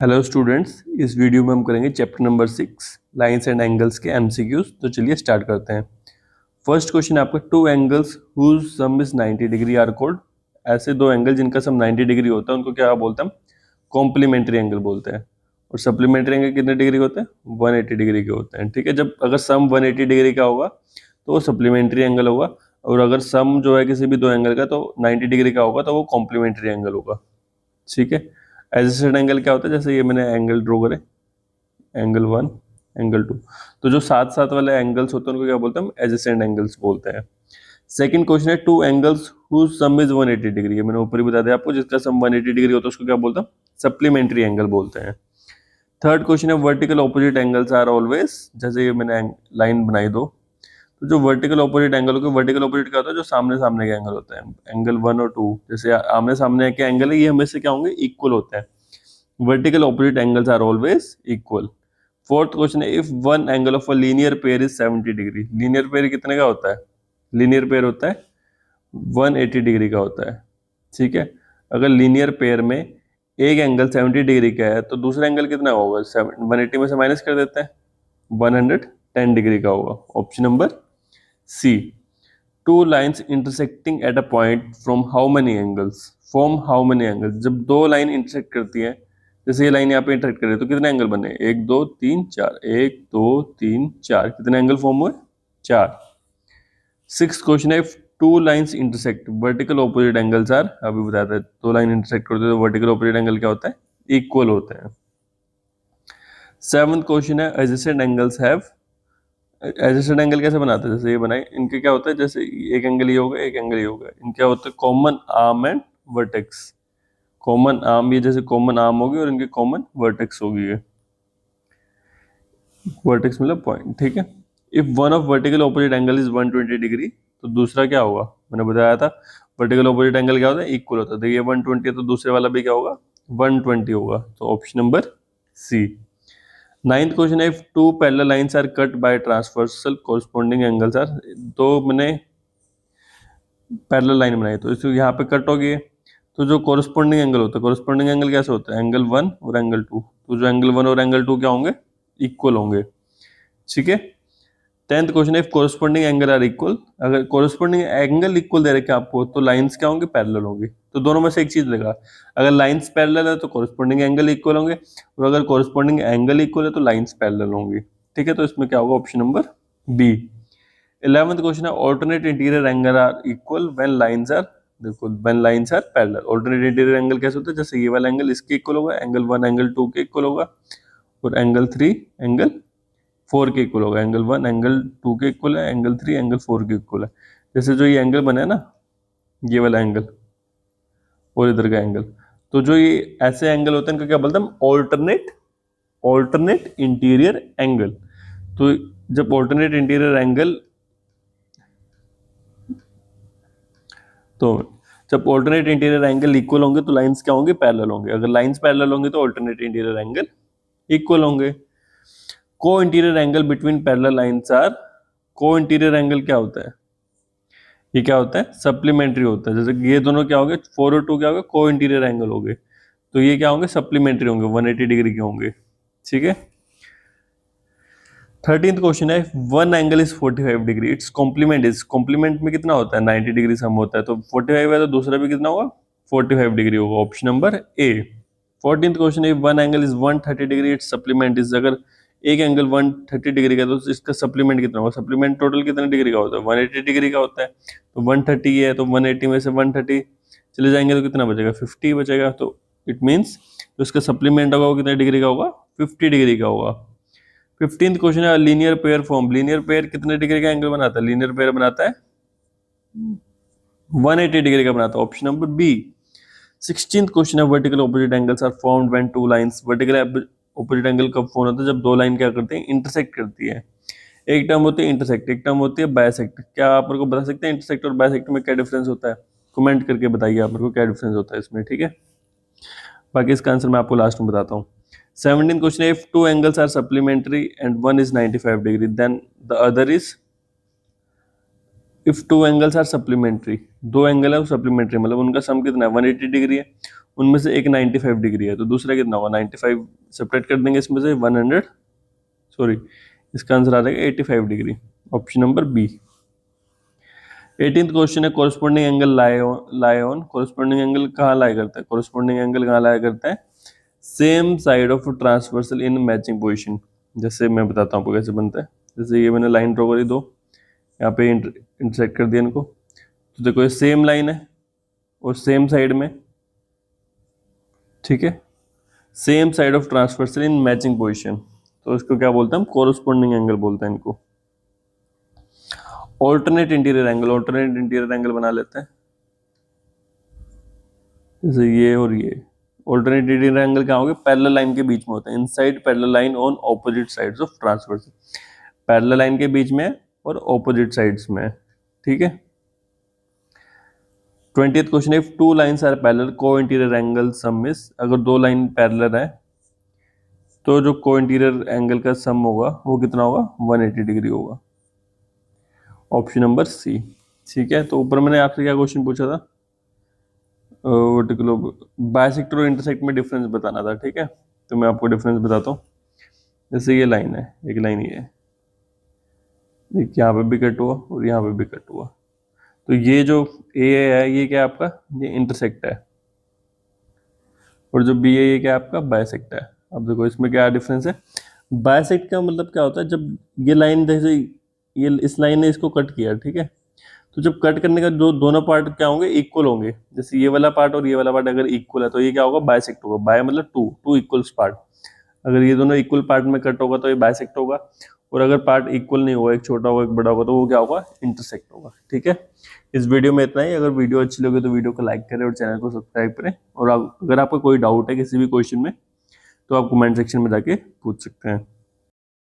Hello students, इस video में हम करेंगे chapter number 6 lines and angles के एमसीक्यूज। तो चलिए स्टार्ट करते हैं। फर्स्ट क्वेश्चन आपका, two angles whose sum is 90 degree are called. ऐसे दो एंगल जिनका सम 90 डिग्री होता है उनको क्या बोलते हैं हम? कॉम्प्लीमेंट्री एंगल बोलते हैं। और सप्लीमेंट्री एंगल कितने डिग्री होते हैं? 180 डिग्री के होते हैं। ठीक है, जब अगर सम 180 डिग्री का होगा तो वो सप्लीमेंट्री एंगल होगा, और अगर सम जो है किसी भी दो एंगल का तो 90 डिग्री का होगा तो वो कॉम्प्लीमेंट्री एंगल होगा। ठीक है, एडजेसेंट एंगल क्या होता है? जैसे ये मैंने एंगल ड्रॉ करे, एंगल 1, एंगल 2, तो जो साथ साथ वाले एंगल्स होते हैं उनको क्या बोलते हैं? हम एडजेसेंट एंगल्स बोलते हैं। सेकंड क्वेश्चन है, two angles whose sum is 180 degree. मैंने ऊपर ही बता दिया आपको, जिसका सम 180 डिग्री होता है उसको क्या बोलते हैं? सप्लीमेंट्री एंगल बोलते हैं। थर्ड क्वेश्चन है, vertical opposite angles are always. जैसे ये मैंने लाइन बनाई दो, तो जो वर्टिकल ऑपोजिट एंगल होगा, वर्टिकल ऑपोजिट क्या होता है? जो सामने सामने के एंगल होते हैं, एंगल 1 और 2, जैसे आमने सामने के एंगल है, ये हमेशा क्या होंगे? इक्वल होते हैं। Vertical opposite angles are always equal. Fourth question है, if one angle of a linear pair is 70 degree. Linear pair कितने का होता है? लीनियर पेयर होता है 180 डिग्री का होता है। ठीक है, अगर लीनियर पेयर में एक एंगल 70 डिग्री का है तो दूसरा एंगल कितना होगा? 180 में से माइनस कर देते हैं, 110 डिग्री का होगा। Option number C. Two lines intersecting at a point from how many angles. From how many angles, जब दो लाइन इंटरसेक्ट करती है, जैसे ये लाइन यहाँ पे इंटरसेक्ट कर रही है तो कितने एंगल बने? 1 2 3 4, 1 2 3 4, कितने एंगल फॉर्म हुए? 4। सिक्स क्वेश्चन है, if two lines intersect vertical opposite angles are. अभी बताते हैं, दो लाइन इंटरसेक्ट करते हैं तो वर्टिकल ऑपोजिट एंगल क्या होता है? इक्वल होते हैं। सेवंथ क्वेश्चन है, adjacent angles have. Adjacent angle कैसे बनाते हैं? जैसे ये बनाए, इनके क्या होता है? जैसे एक एंगल ये होगा, एक एंगल ये होगा, इनके क्या होता है? Common arm and vertex. Common arm, ये जैसे कॉमन आर्म होगी और इनके कॉमन वर्टेक्स होगी। ये वर्टेक्स मतलब पॉइंट। ठीक है, if one of vertical opposite angle is 120 degree, तो दूसरा क्या होगा? मैंने बताया था वर्टिकल ऑपोजिट एंगल क्या होता है? इक्वल होता है। तो ये 120 है तो दूसरे वाला भी क्या होगा? 120 होगा। तो option number C. Ninth question है, if two parallel lines are cut by transversal corresponding angles are. तो मैंने पैरेलल लाइन बनाई तो इसको यहाँ पे कट हो गई, तो जो कोरस्पॉन्डिंग एंगल होता है, कोरस्पॉन्डिंग एंगल कैसे होता है? एंगल 1 और एंगल 2। तो जो एंगल 1 और एंगल 2 क्या होंगे? इक्वल होंगे। ठीक है। टेंथ क्वेश्चन है, if corresponding angle are equal. अगर कोरस्पॉन्डिंग एंगल इक्वल दे रखे आपको तो लाइंस क्या होंगी? पैरेलल होंगी। तो दोनों में से एक चीज लगा, अगर लाइंस पैरेलल है तो कोरस्पॉन्डिंग एंगल इक्वल होंगे, और अगर कोरस्पॉन्डिंग एंगल इक्वल है तो लाइंस पैरेलल होंगी। ठीक है, तो इसमें क्या होगा? Option number B. 11th question है, alternate interior angle are equal when lines are. देखो, when lines are parallel. Alternate interior angle कैसे होता है? जैसे ये वाला एंगल इसके इक्वल होगा, एंगल 1 एंगल 2 के इक्वल होगा, और एंगल 3 एंगल 4 के इक्वल होगा। एंगल 1 एंगल 2 के इक्वल है, एंगल 3 एंगल 4 के इक्वल है। जैसे जो ये एंगल बना है ना, ये वाला एंगल और इधर का एंगल, तो जो ये ऐसे एंगल होते हैं इनको क्या बोलते हैं? Alternate alternate interior angle. तो जब ऑल्टरनेट इंटीरियर एंगल, तो जब ऑल्टरनेट इंटीरियर एंगल इक्वल होंगे तो लाइंस क्या होंगे? पैरेलल होंगे। अगर लाइंस पैरेलल होंगे तो ऑल्टरनेट इंटीरियर एंगल इक्वल होंगे। Co interior angle between parallel lines are. Co interior angle क्या होता है? ये क्या होता है? सप्लीमेंट्री होता है। जैसे ये दोनों क्या होंगे? 4 और 2 क्या होंगे? को इंटीरियर एंगल होंगे, तो ये क्या होंगे? सप्लीमेंट्री होंगे, 180 डिग्री के होंगे। ठीक है। 13th क्वेश्चन है, one angle is 45 degree, its complement is. Complement में कितना होता है? 90 डिग्री सम होता है, तो 45 है तो दूसरा भी कितना होगा? 45 डिग्री होगा। Option number A. 14th question है, one angle is 130 degree, its supplement is. अगर एक एंगल 130 डिग्री का तो इसका सप्लीमेंट कितना होगा? सप्लीमेंट टोटल कितने डिग्री का होता है? 180 डिग्री का होता है। तो 130 है तो 180 में से 130 चले जाएंगे तो कितना बचेगा? 50 बचेगा। तो इट मीन्स जो इसका सप्लीमेंट होगा वो कितने डिग्री का होगा? 50 डिग्री का होगा। 15th क्वेश्चन है, linear pair form. Linear pair कितने डिग्री का एंगल बनाता है? लीनियर पेयर बनाता है 180 डिग्री का बनाता है। Option number B. 16th question है, vertical opposite angles are formed when two lines. Vertical opposite angle कब फॉर्म होता है? जब दो लाइन क्या करते हैं? इंटरसेक्ट करती है। एक टर्म होती है इंटरसेक्ट, एक टर्म होती है बायसेक्ट। क्या आप मेरे को बता सकते हैं इंटरसेक्ट और बायसेक्ट में क्या डिफरेंस होता है? कमेंट करके बताइए आप मेरे को क्या डिफरेंस होता है इसमें। ठीक है, बाकी इसका आंसर मैं आपको लास्ट में बताता हूँ। 17th क्वेश्चन है, if two angles are supplementary and one is 95 degree then the other is. If two angles are supplementary, दो एंगल है वो सप्लीमेंट्री, मतलब उनका सम कितना है? 180 डिग्री है, उनमें से एक 95 डिग्री है, तो दूसरा कितना होगा 95 सेपरेट कर देंगे इसमें से 100, सॉरी इसका आंसर आ जाएगा 85 degree, option number B. 18th question है corresponding angle lie on, corresponding angle कहाँ लाई करता है, कोरस्पोंडिंग एंगल कहाँ लाया करता है, same side of transversal in matching position. जैसे मैं बताता हूँ आपको कैसे बनता है। जैसे ये मैंने लाइन ड्रॉ करी दो, यहाँ पे इंटरसेक्ट कर दिया इनको, तो देखो ये सेम लाइन है और सेम साइड में, ठीक है, same side of transversal in matching position, तो इसको क्या बोलते हैं हम, कोरस्पोंडिंग एंगल बोलते हैं इनको। Alternate interior angle, alternate interior angle बना लेते हैं, जैसे ये और ये। ऑल्टरनेट इंटीरियर एंगल क्या होंगे, पैरेलल लाइन के बीच में होते हैं, inside parallel line on opposite sides of transversal, parallel line के बीच में और ऑपोजिट साइड्स में, ठीक है। 20th question, if two lines are parallel co interior angle sum is, अगर दो लाइन पैरेलल है तो जो को इंटीरियर एंगल का सम होगा वो कितना होगा, 180 डिग्री होगा, ऑप्शन नंबर सी, ठीक है। तो ऊपर मैंने आपसे क्या क्वेश्चन पूछा था, वर्टिकल बाइसेक्टर और इंटरसेक्ट में डिफरेंस बताना था, ठीक है। तो मैं आपको डिफरेंस बताता हूँ। जैसे ये लाइन है, एक लाइन ये है, एक यहाँ पे भी कट हुआ और यहाँ पे भी कट हुआ, तो ये जो ए है ये क्या है आपका, ये इंटरसेक्ट है, और जो बी है ये क्या है आपका, बाइसेक्ट है। अब देखो इसमें क्या डिफरेंस है, बाइसेक्ट का मतलब क्या होता है, जब ये लाइन जैसे ये इस लाइन ने इसको कट किया, ठीक है, तो जब कट करने का जो दोनों पार्ट क्या होंगे, इक्वल होंगे। जैसे ये वाला पार्ट और ये वाला पार्ट अगर इक्वल है तो ये क्या होगा, बाइसेक्ट होगा। बाय मतलब टू इक्वल्स पार्ट, अगर ये दोनों इक्वल पार्ट में कट होगा तो ये बाइसेक्ट होगा, और अगर पार्ट इक्वल नहीं होगा, एक छोटा होगा एक बड़ा होगा, तो वो क्या होगा, इंटरसेक्ट होगा, ठीक है। इस वीडियो में इतना ही। अगर वीडियो अच्छी लगे तो वीडियो को लाइक करें और चैनल को सब्सक्राइब करें, और अगर आपको कोई डाउट है किसी भी क्वेश्चन में तो आप कमेंट सेक्शन में जाके पूछ सकते हैं।